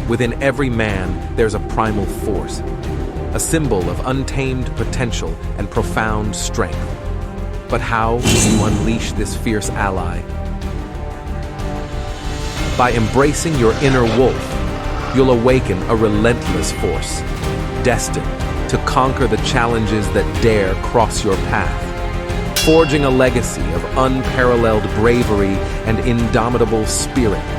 Within every man, there's a primal force, a symbol of untamed potential and profound strength. But how do you unleash this fierce ally? By embracing your inner wolf, you'll awaken a relentless force, destined to conquer the challenges that dare cross your path, forging a legacy of unparalleled bravery and indomitable spirit.